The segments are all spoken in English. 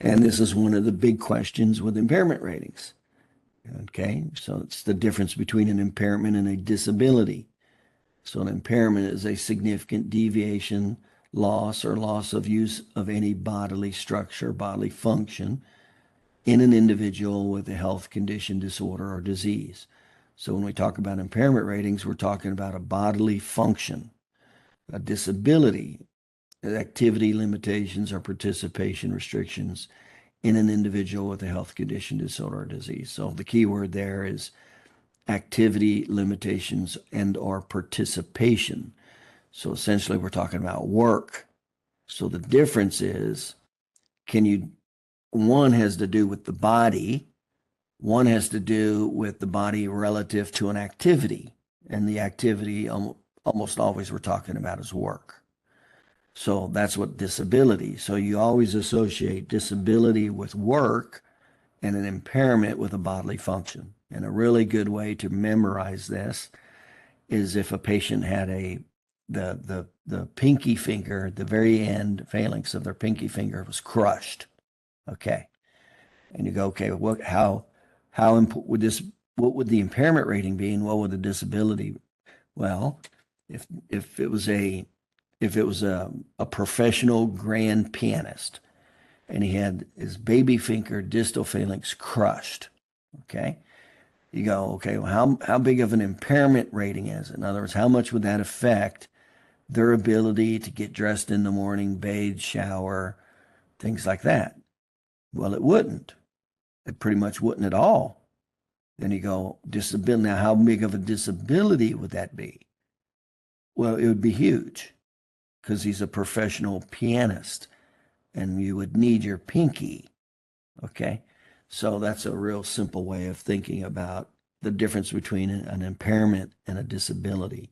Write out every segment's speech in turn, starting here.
And this is one of the big questions with impairment ratings. Okay, so it's the difference between an impairment and a disability. So an impairment is a significant deviation, loss, or loss of use of any bodily structure, bodily function in an individual with a health condition, disorder, or disease. So when we talk about impairment ratings, we're talking about a bodily function. A disability, activity limitations or participation restrictions in an individual with a health condition, disorder, or disease. So the key word there is activity limitations and or participation. So essentially we're talking about work. So the difference is, one has to do with the body, one has to do with the body relative to an activity. And the activity almost always we're talking about is work. So that's what disability. So you always associate disability with work and an impairment with a bodily function. And a really good way to memorize this is if a patient had the pinky finger, the very end phalanx of their pinky finger was crushed. Okay. And you go, okay, what would the impairment rating be and what would the disability? Well, if it was a professional grand pianist and he had his baby finger distal phalanx crushed, okay, you go, okay, well, how big of an impairment rating is it? In other words, how much would that affect their ability to get dressed in the morning, bathe, shower, things like that? Well, it wouldn't. It pretty much wouldn't at all. Then you go, disability. Now, how big of a disability would that be? Well, it would be huge because he's a professional pianist and you would need your pinky. Okay. So that's a real simple way of thinking about the difference between an impairment and a disability.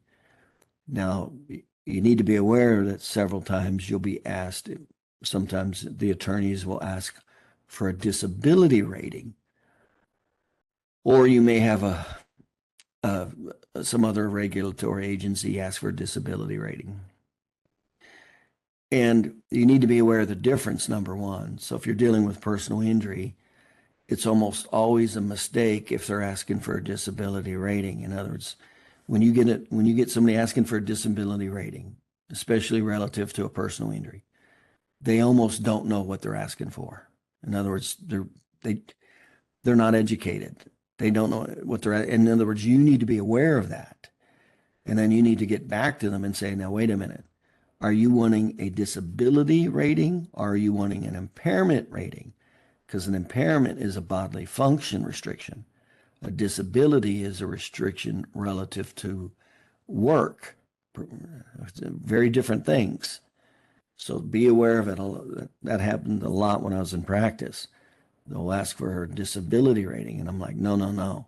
Now, you need to be aware that several times you'll be asked, sometimes the attorneys will ask for a disability rating, or you may have some other regulatory agency ask for a disability rating. And you need to be aware of the difference, number one. So if you're dealing with personal injury, it's almost always a mistake if they're asking for a disability rating. In other words, when you get somebody asking for a disability rating, especially relative to a personal injury, they almost don't know what they're asking for. In other words, they're not educated. They don't know what they're. In other words, you need to be aware of that, and then you need to get back to them and say, "Now, wait a minute. Are you wanting a disability rating, or are you wanting an impairment rating?" Because an impairment is a bodily function restriction. A disability is a restriction relative to work. Very different things. So be aware of it. That happened a lot when I was in practice. They'll ask for a disability rating, and I'm like, no.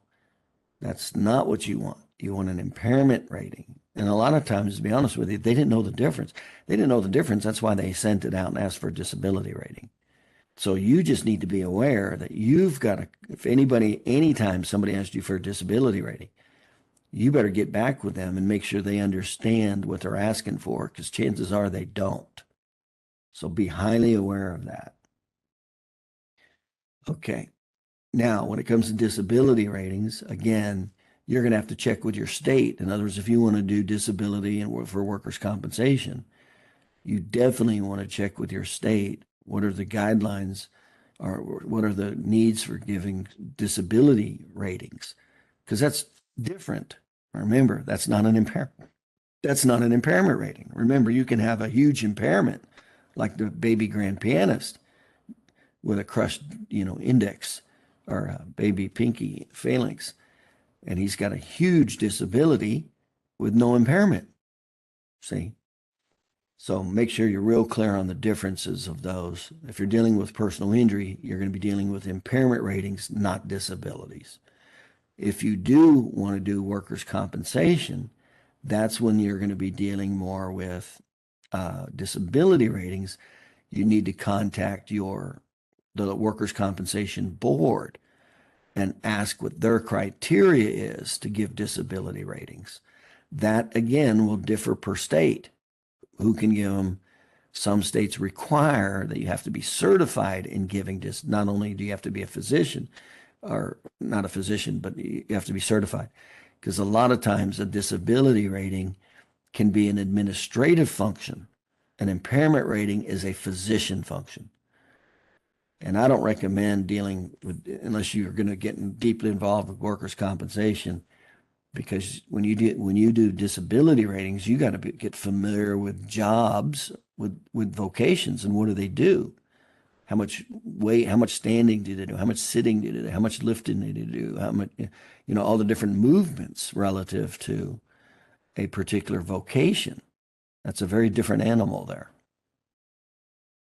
That's not what you want. You want an impairment rating. And a lot of times, to be honest with you, they didn't know the difference. They didn't know the difference. That's why they sent it out and asked for a disability rating. So you just need to be aware that you've got to, if anybody, anytime somebody asks you for a disability rating, you better get back with them and make sure they understand what they're asking for, because chances are they don't. So be highly aware of that. Okay. Now, when it comes to disability ratings, again, you're going to have to check with your state. In other words, if you want to do disability and for workers' compensation, you definitely want to check with your state. What are the guidelines or what are the needs for giving disability ratings? Because that's different. Remember, that's not an impairment. That's not an impairment rating. Remember, you can have a huge impairment like the baby grand pianist with a crushed, index or a baby pinky phalanx, and he's got a huge disability with no impairment. See? So make sure you're real clear on the differences of those. If you're dealing with personal injury, you're going to be dealing with impairment ratings, not disabilities. If you do want to do workers' compensation, that's when you're going to be dealing more with disability ratings. You need to contact the workers' compensation board and ask what their criteria is to give disability ratings. That, again, will differ per state. Who can give them? Some states require that you have to be certified in giving this. Not only do you have to be a physician, or not a physician, but you have to be certified. Because a lot of times a disability rating can be an administrative function. An impairment rating is a physician function. And I don't recommend dealing with, unless you're going to get deeply involved with workers' compensation, because when you do disability ratings, you got to get familiar with jobs, with vocations, and what do they do? How much weight, how much standing do they do? How much sitting do they do? How much lifting do they do? How much, all the different movements relative to a particular vocation. That's a very different animal there.